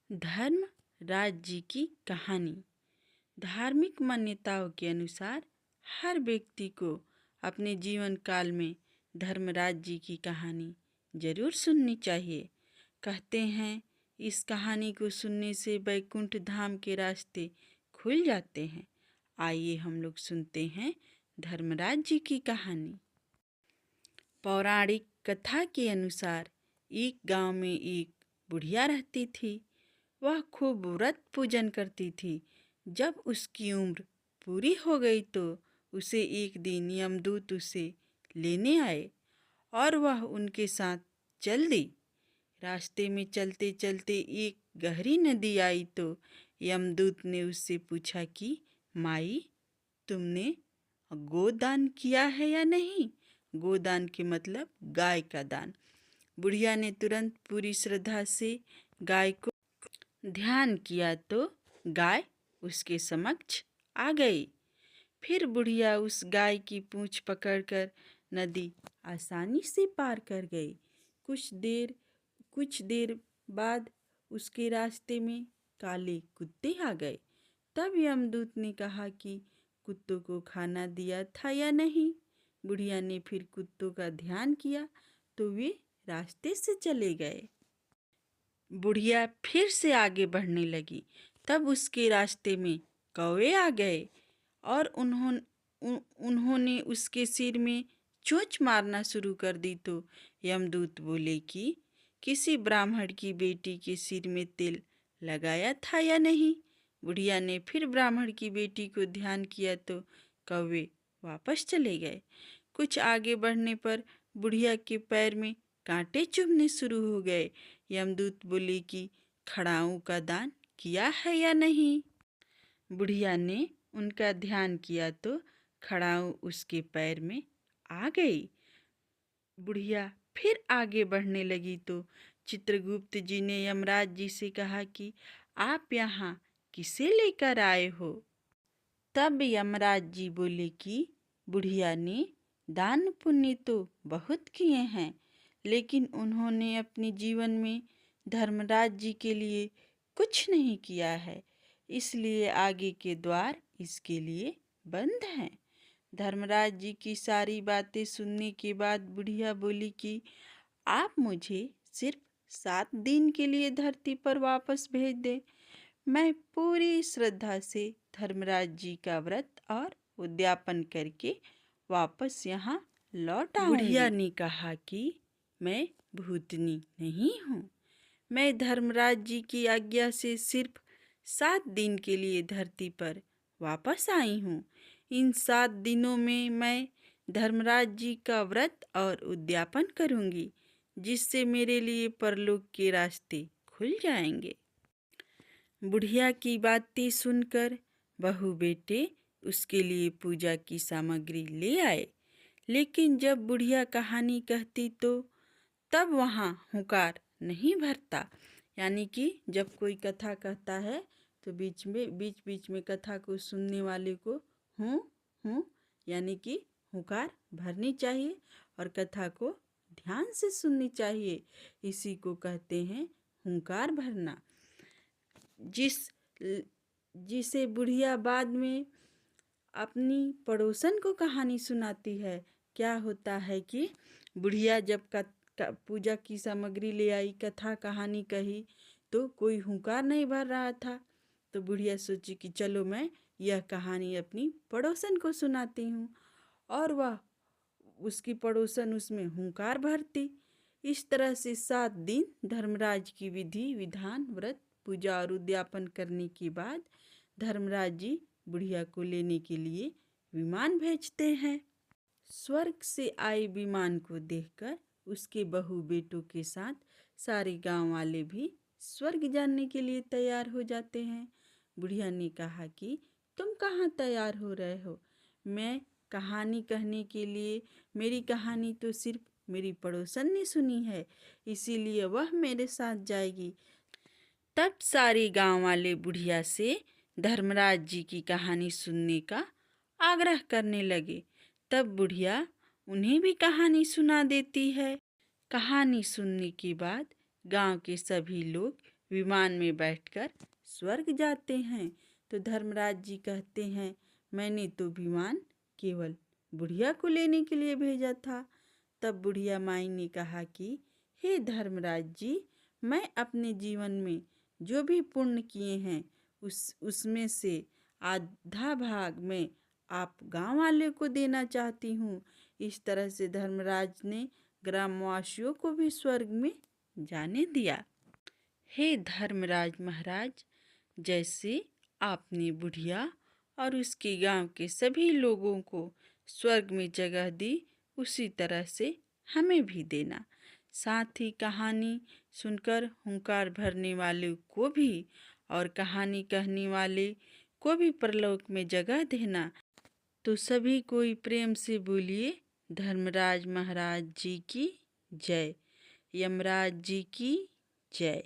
धर्मराज जी की कहानी। धार्मिक मान्यताओं के अनुसार हर व्यक्ति को अपने जीवन काल में धर्मराज जी की कहानी जरूर सुननी चाहिए। कहते हैं इस कहानी को सुनने से वैकुंठ धाम के रास्ते खुल जाते हैं। आइए हम लोग सुनते हैं धर्मराज जी की कहानी। पौराणिक कथा के अनुसार एक गांव में एक बुढ़िया रहती थी। वह खूब व्रत पूजन करती थी। जब उसकी उम्र पूरी हो गई तो उसे एक दिन यमदूत उसे लेने आए और वह उनके साथ चल दी। रास्ते में चलते चलते एक गहरी नदी आई तो यमदूत ने उससे पूछा कि माई, तुमने गोदान किया है या नहीं। गोदान के मतलब गाय का दान। बुढ़िया ने तुरंत पूरी श्रद्धा से गाय को ध्यान किया तो गाय उसके समक्ष आ गई। फिर बुढ़िया उस गाय की पूंछ पकड़कर नदी आसानी से पार कर गई। कुछ देर बाद उसके रास्ते में काले कुत्ते आ गए। तब यमदूत ने कहा कि कुत्तों को खाना दिया था या नहीं। बुढ़िया ने फिर कुत्तों का ध्यान किया तो वे रास्ते से चले गए। बुढ़िया फिर से आगे बढ़ने लगी। तब उसके रास्ते में कौवे आ गए और उन्होंने उसके सिर में चोंच मारना शुरू कर दी तो यमदूत बोले कि किसी ब्राह्मण की बेटी के सिर में तेल लगाया था या नहीं। बुढ़िया ने फिर ब्राह्मण की बेटी को ध्यान किया तो कौवे वापस चले गए। कुछ आगे बढ़ने पर बुढ़िया के पैर में कांटे चुभने शुरू हो गए। यमदूत बोले कि खड़ाऊं का दान किया है या नहीं। बुढ़िया ने उनका ध्यान किया तो खड़ाऊं उसके पैर में आ गई। बुढ़िया फिर आगे बढ़ने लगी तो चित्रगुप्त जी ने यमराज जी से कहा कि आप यहाँ किसे लेकर आए हो। तब यमराज जी बोले कि बुढ़िया ने दान पुण्य तो बहुत किए हैं, लेकिन उन्होंने अपने जीवन में धर्मराज जी के लिए कुछ नहीं किया है, इसलिए आगे के द्वार इसके लिए बंद हैं। धर्मराज जी की सारी बातें सुनने के बाद बुढ़िया बोली कि आप मुझे सिर्फ 7 दिन के लिए धरती पर वापस भेज दें। मैं पूरी श्रद्धा से धर्मराज जी का व्रत और उद्यापन करके वापस यहाँ लौट आऊंगी। बुढ़िया ने कहा कि मैं भूतनी नहीं हूँ। मैं धर्मराज जी की आज्ञा से सिर्फ 7 दिन के लिए धरती पर वापस आई हूँ। इन 7 दिनों में मैं धर्मराज जी का व्रत और उद्यापन करूँगी, जिससे मेरे लिए परलोक के रास्ते खुल जाएंगे। बुढ़िया की बातें सुनकर बहू बेटे उसके लिए पूजा की सामग्री ले आए। लेकिन जब बुढ़िया कहानी कहती तो तब वहाँ हुंकार नहीं भरता। यानी कि जब कोई कथा कहता है तो बीच बीच में कथा को सुनने वाले को हूँ यानी कि हुंकार भरनी चाहिए और कथा को ध्यान से सुननी चाहिए। इसी को कहते हैं हुंकार भरना। जिसे बुढ़िया बाद में अपनी पड़ोसन को कहानी सुनाती है। क्या होता है कि बुढ़िया जब पूजा की सामग्री ले आई, कथा कहानी कही तो कोई हुंकार नहीं भर रहा था, तो बुढ़िया सोची कि चलो मैं यह कहानी अपनी पड़ोसन को सुनाती हूँ, और वह उसकी पड़ोसन उसमें हुंकार भरती। इस तरह से 7 दिन धर्मराज की विधि विधान व्रत पूजा और उद्यापन करने के बाद धर्मराज जी बुढ़िया को लेने के लिए विमान भेजते हैं। स्वर्ग से आए विमान को देखकर उसके बहू बेटों के साथ सारे गांव वाले भी स्वर्ग जाने के लिए तैयार हो जाते हैं। बुढ़िया ने कहा कि तुम कहाँ तैयार हो रहे हो? मैं कहानी कहने के लिए, मेरी कहानी तो सिर्फ मेरी पड़ोसन ने सुनी है, इसीलिए वह मेरे साथ जाएगी। तब सारे गांव वाले बुढ़िया से धर्मराज जी की कहानी सुनने का आग्रह करने लगे। तब बुढ़िया उन्हें भी कहानी सुना देती है। कहानी सुनने के बाद गांव के सभी लोग विमान में बैठकर स्वर्ग जाते हैं। तो धर्मराज जी कहते हैं, मैंने तो विमान केवल बुढ़िया को लेने के लिए भेजा था। तब बुढ़िया माई ने कहा कि हे धर्मराज जी, मैं अपने जीवन में जो भी पुण्य किए हैं उसमें से आधा भाग मैं आप गांव वाले को देना चाहती हूँ। इस तरह से धर्मराज ने ग्रामवासियों को भी स्वर्ग में जाने दिया। हे धर्मराज महाराज, जैसे आपने बुढ़िया और उसके गांव के सभी लोगों को स्वर्ग में जगह दी, उसी तरह से हमें भी देना। साथ ही कहानी सुनकर हुंकार भरने वाले को भी और कहानी कहने वाले को भी परलोक में जगह देना। तो सभी कोई प्रेम से बोलिए, धर्मराज महाराज जी की जय, यमराज जी की जय।